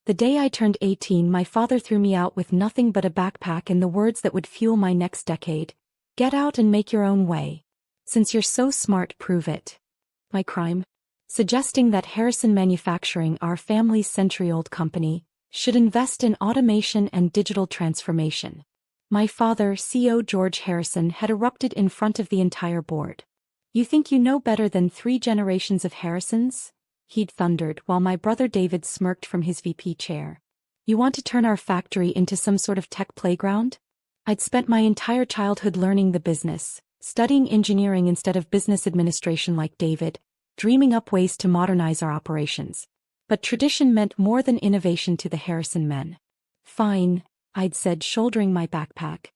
The day I turned 18, my father threw me out with nothing but a backpack and the words that would fuel my next decade. Get out and make your own way. Since you're so smart, prove it. My crime? Suggesting that Harrison Manufacturing, our family's century-old company, should invest in automation and digital transformation. My father, CEO George Harrison, had erupted in front of the entire board. You think you know better than 3 generations of Harrisons? He'd thundered, while my brother David smirked from his VP chair. You want to turn our factory into some sort of tech playground? I'd spent my entire childhood learning the business, studying engineering instead of business administration like David, dreaming up ways to modernize our operations. But tradition meant more than innovation to the Harrison men. Fine, I'd said, shouldering my backpack.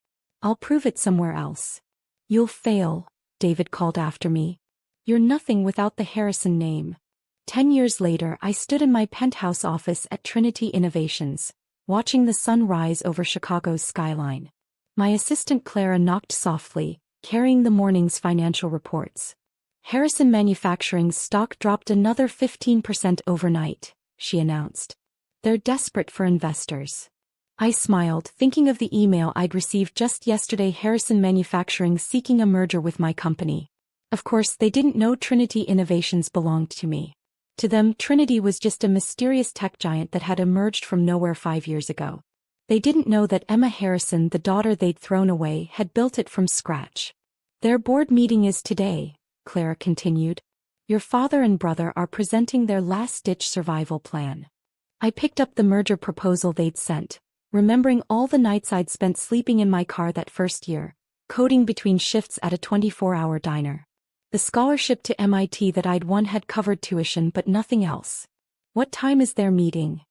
I'll prove it somewhere else. You'll fail, David called after me. You're nothing without the Harrison name. 10 years later, I stood in my penthouse office at Trinity Innovations, watching the sun rise over Chicago's skyline. My assistant Clara knocked softly, carrying the morning's financial reports. Harrison Manufacturing's stock dropped another 15% overnight, she announced. They're desperate for investors. I smiled, thinking of the email I'd received just yesterday. Harrison Manufacturing seeking a merger with my company. Of course, they didn't know Trinity Innovations belonged to me. To them, Trinity was just a mysterious tech giant that had emerged from nowhere 5 years ago. They didn't know that Emma Harrison, the daughter they'd thrown away, had built it from scratch. Their board meeting is today, Clara continued. Your father and brother are presenting their last-ditch survival plan. I picked up the merger proposal they'd sent, remembering all the nights I'd spent sleeping in my car that first year, coding between shifts at a 24-hour diner. The scholarship to MIT that I'd won had covered tuition but nothing else. What time is their meeting?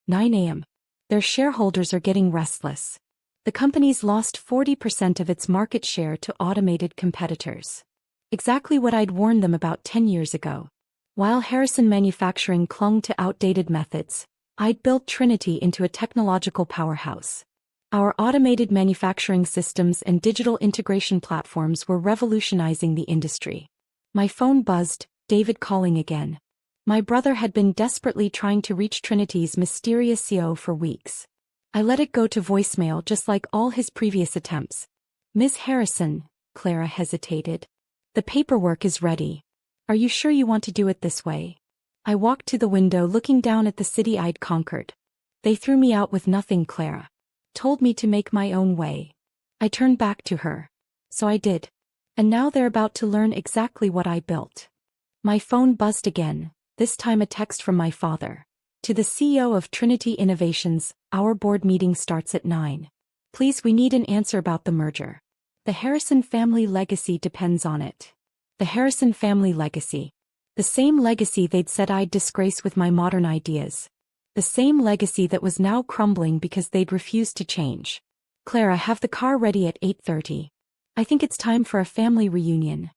9 a.m. Their shareholders are getting restless. The company's lost 40% of its market share to automated competitors. Exactly what I'd warned them about 10 years ago. While Harrison Manufacturing clung to outdated methods, I'd built Trinity into a technological powerhouse. Our automated manufacturing systems and digital integration platforms were revolutionizing the industry. My phone buzzed, David calling again. My brother had been desperately trying to reach Trinity's mysterious CEO for weeks. I let it go to voicemail just like all his previous attempts. Ms. Harrison, Clara hesitated. The paperwork is ready. Are you sure you want to do it this way? I walked to the window looking down at the city I'd conquered. They threw me out with nothing, Clara. Told me to make my own way. I turned back to her. So I did. And now they're about to learn exactly what I built. My phone buzzed again, this time a text from my father. To the CEO of Trinity Innovations, our board meeting starts at 9. Please, we need an answer about the merger. The Harrison family legacy depends on it. The Harrison family legacy. The same legacy they'd said I'd disgrace with my modern ideas. The same legacy that was now crumbling because they'd refused to change. Clara, have the car ready at 8:30. I think it's time for a family reunion.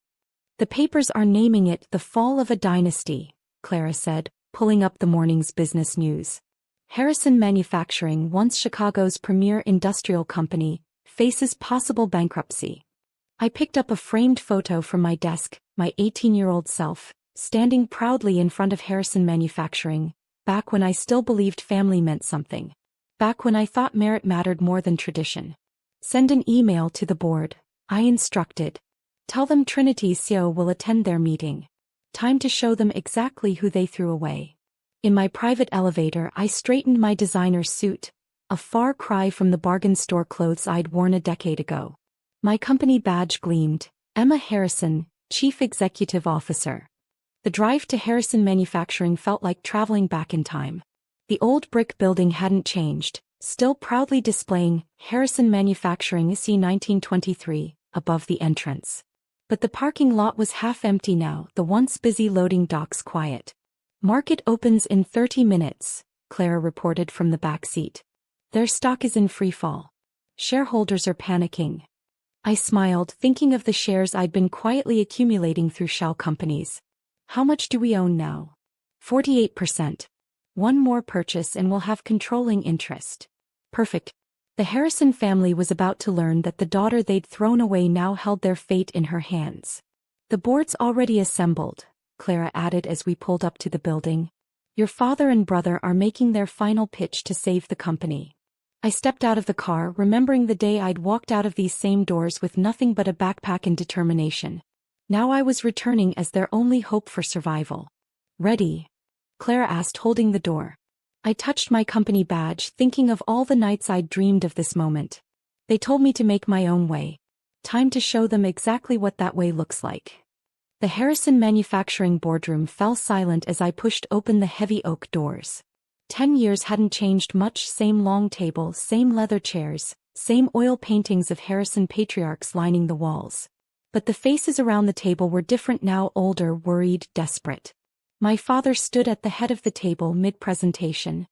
The papers are naming it the fall of a dynasty, Clara said, pulling up the morning's business news. Harrison Manufacturing, once Chicago's premier industrial company, faces possible bankruptcy. I picked up a framed photo from my desk, my 18-year-old self, standing proudly in front of Harrison Manufacturing, back when I still believed family meant something. Back when I thought merit mattered more than tradition. Send an email to the board, I instructed. Tell them Trinity's CEO will attend their meeting. Time to show them exactly who they threw away. In my private elevator, I straightened my designer suit, a far cry from the bargain store clothes I'd worn a decade ago. My company badge gleamed, Emma Harrison, Chief Executive Officer. The drive to Harrison Manufacturing felt like traveling back in time. The old brick building hadn't changed, still proudly displaying Harrison Manufacturing C 1923 above the entrance. But the parking lot was half empty now, the once busy loading docks quiet. Market opens in 30 minutes, Clara reported from the back seat. Their stock is in free fall. Shareholders are panicking. I smiled, thinking of the shares I'd been quietly accumulating through shell companies. How much do we own now? 48%. One more purchase and we'll have controlling interest. Perfect. The Harrison family was about to learn that the daughter they'd thrown away now held their fate in her hands. The board's already assembled, Clara added as we pulled up to the building. Your father and brother are making their final pitch to save the company. I stepped out of the car, remembering the day I'd walked out of these same doors with nothing but a backpack and determination. Now I was returning as their only hope for survival. Ready? Clara asked, holding the door. I touched my company badge, thinking of all the nights I'd dreamed of this moment. They told me to make my own way. Time to show them exactly what that way looks like. The Harrison Manufacturing boardroom fell silent as I pushed open the heavy oak doors. 10 years hadn't changed much. Same long table, same leather chairs, same oil paintings of Harrison patriarchs lining the walls. But the faces around the table were different now, older, worried, desperate. My father stood at the head of the table mid-presentation.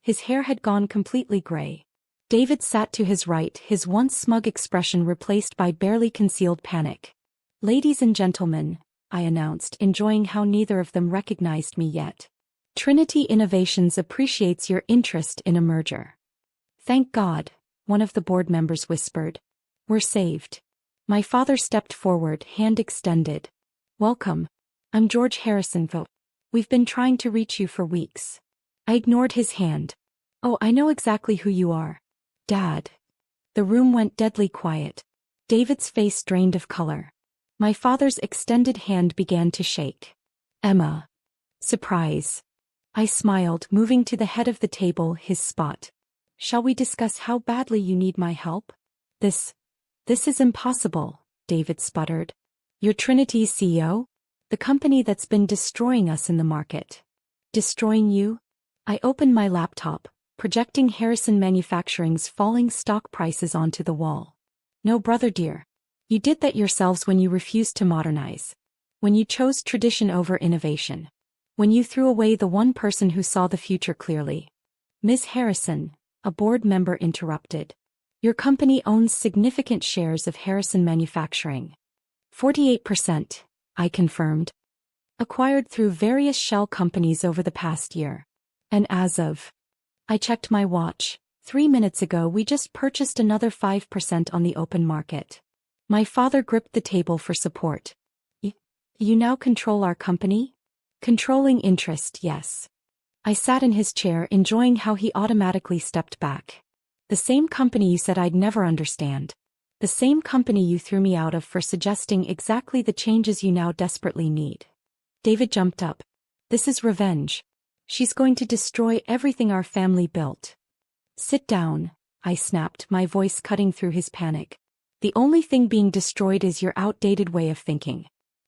His hair had gone completely gray. David sat to his right, his once smug expression replaced by barely concealed panic. Ladies and gentlemen, I announced, enjoying how neither of them recognized me yet. Trinity Innovations appreciates your interest in a merger. Thank God, one of the board members whispered. We're saved. My father stepped forward, hand extended. Welcome. I'm George Harrison. We've been trying to reach you for weeks. I ignored his hand. Oh, I know exactly who you are. Dad. The room went deadly quiet. David's face drained of color. My father's extended hand began to shake. Emma. Surprise. I smiled, moving to the head of the table, his spot. Shall we discuss how badly you need my help? This is impossible, David sputtered. You're Trinity's CEO? The company that's been destroying us in the market. Destroying you? I opened my laptop, projecting Harrison Manufacturing's falling stock prices onto the wall. No, brother dear. You did that yourselves when you refused to modernize. When you chose tradition over innovation. When you threw away the one person who saw the future clearly. Ms. Harrison, a board member interrupted. Your company owns significant shares of Harrison Manufacturing. 48%, I confirmed. Acquired through various shell companies over the past year. And as of... I checked my watch. 3 minutes ago we just purchased another 5% on the open market. My father gripped the table for support. You now control our company? Controlling interest, yes. I sat in his chair, enjoying how he automatically stepped back. The same company you said I'd never understand. The same company you threw me out of for suggesting exactly the changes you now desperately need. David jumped up. This is revenge. She's going to destroy everything our family built. Sit down, I snapped, my voice cutting through his panic. The only thing being destroyed is your outdated way of thinking.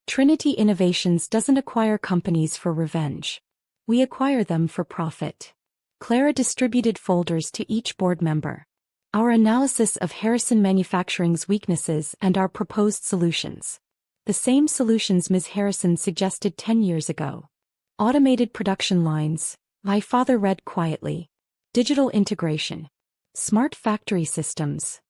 Trinity Innovations doesn't acquire companies for revenge. We acquire them for profit. Clara distributed folders to each board member. Our analysis of Harrison Manufacturing's weaknesses and our proposed solutions. The same solutions Ms. Harrison suggested 10 years ago. Automated production lines, my father read quietly. Digital integration. Smart factory systems.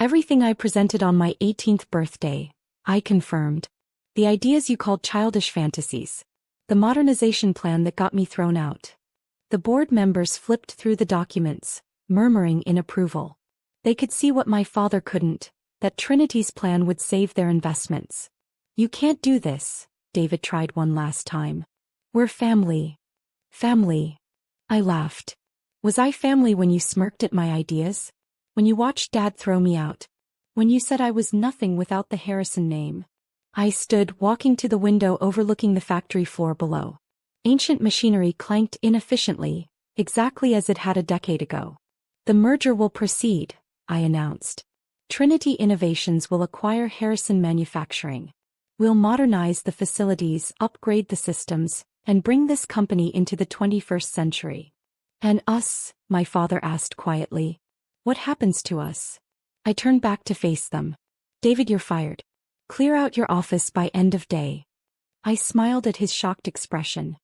Everything I presented on my 18th birthday, I confirmed. The ideas you called childish fantasies. The modernization plan that got me thrown out. The board members flipped through the documents, murmuring in approval. They could see what my father couldn't, that Trinity's plan would save their investments. You can't do this, David tried one last time. We're family. Family. I laughed. Was I family when you smirked at my ideas? When you watched Dad throw me out? When you said I was nothing without the Harrison name? I stood, walking to the window overlooking the factory floor below. Ancient machinery clanked inefficiently, exactly as it had a decade ago. The merger will proceed, I announced. Trinity Innovations will acquire Harrison Manufacturing. We'll modernize the facilities, upgrade the systems, and bring this company into the 21st century. And us? My father asked quietly. What happens to us? I turned back to face them. David, you're fired. Clear out your office by end of day. I smiled at his shocked expression.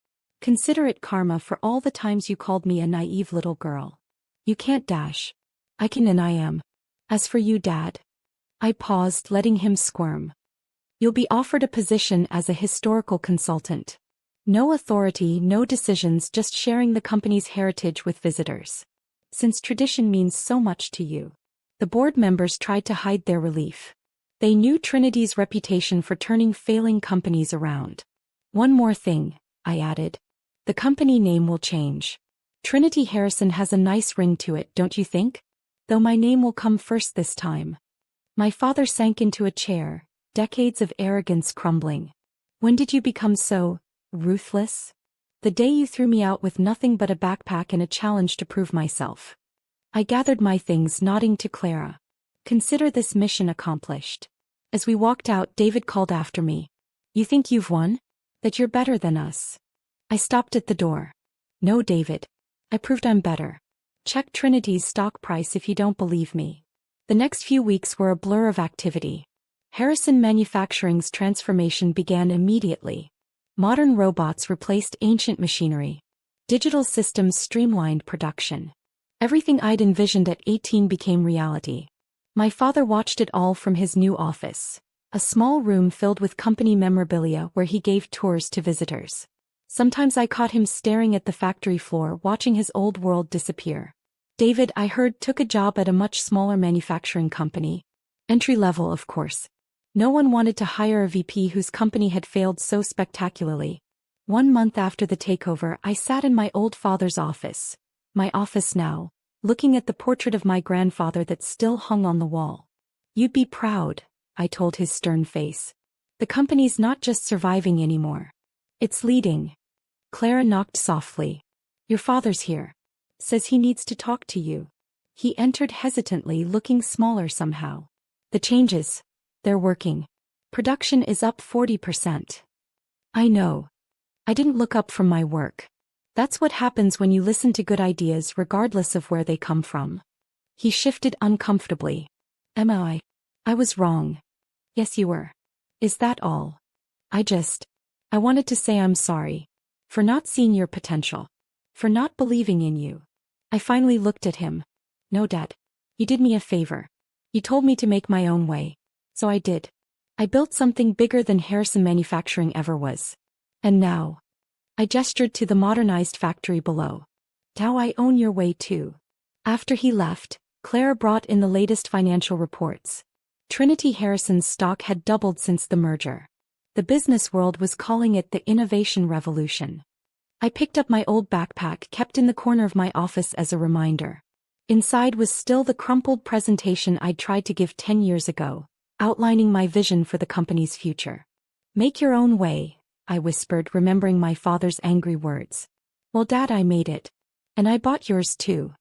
Consider it karma for all the times you called me a naive little girl. You can't dash. I can and I am. As for you, Dad. I paused, letting him squirm. You'll be offered a position as a historical consultant. No authority, no decisions, just sharing the company's heritage with visitors. Since tradition means so much to you. The board members tried to hide their relief. They knew Trinity's reputation for turning failing companies around. One more thing, I added. The company name will change. Trinity Harrison has a nice ring to it, don't you think? Though my name will come first this time. My father sank into a chair, decades of arrogance crumbling. When did you become so ruthless? The day you threw me out with nothing but a backpack and a challenge to prove myself. I gathered my things, nodding to Clara. Consider this mission accomplished. As we walked out, David called after me. You think you've won? That you're better than us? I stopped at the door. No, David. I proved I'm better. Check Trinity's stock price if you don't believe me. The next few weeks were a blur of activity. Harrison Manufacturing's transformation began immediately. Modern robots replaced ancient machinery. Digital systems streamlined production. Everything I'd envisioned at 18 became reality. My father watched it all from his new office, a small room filled with company memorabilia where he gave tours to visitors. Sometimes I caught him staring at the factory floor, watching his old world disappear. David, I heard, took a job at a much smaller manufacturing company. Entry level, of course. No one wanted to hire a VP whose company had failed so spectacularly. 1 month after the takeover, I sat in my old father's office. My office now, looking at the portrait of my grandfather that still hung on the wall. You'd be proud, I told his stern face. The company's not just surviving anymore. It's leading. Clara knocked softly. Your father's here. Says he needs to talk to you. He entered hesitantly, looking smaller somehow. The changes, they're working. Production is up 40%. I know. I didn't look up from my work. That's what happens when you listen to good ideas regardless of where they come from. He shifted uncomfortably. I was wrong. Yes, you were. Is that all? I wanted to say I'm sorry. For not seeing your potential. For not believing in you. I finally looked at him. No, Dad. You did me a favor. You told me to make my own way. So I did. I built something bigger than Harrison Manufacturing ever was. And now. I gestured to the modernized factory below. Now I own your way too. After he left, Clara brought in the latest financial reports. Trinity Harrison's stock had doubled since the merger. The business world was calling it the innovation revolution. I picked up my old backpack kept in the corner of my office as a reminder. Inside was still the crumpled presentation I'd tried to give 10 years ago, outlining my vision for the company's future. Make your own way, I whispered, remembering my father's angry words. Well, Dad, I made it. And I bought yours too.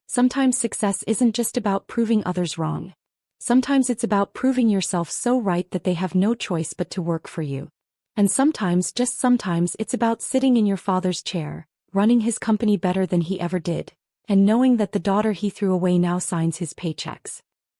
Sometimes success isn't just about proving others wrong. Sometimes it's about proving yourself so right that they have no choice but to work for you. And sometimes, just sometimes, it's about sitting in your father's chair, running his company better than he ever did, and knowing that the daughter he threw away now signs his paychecks.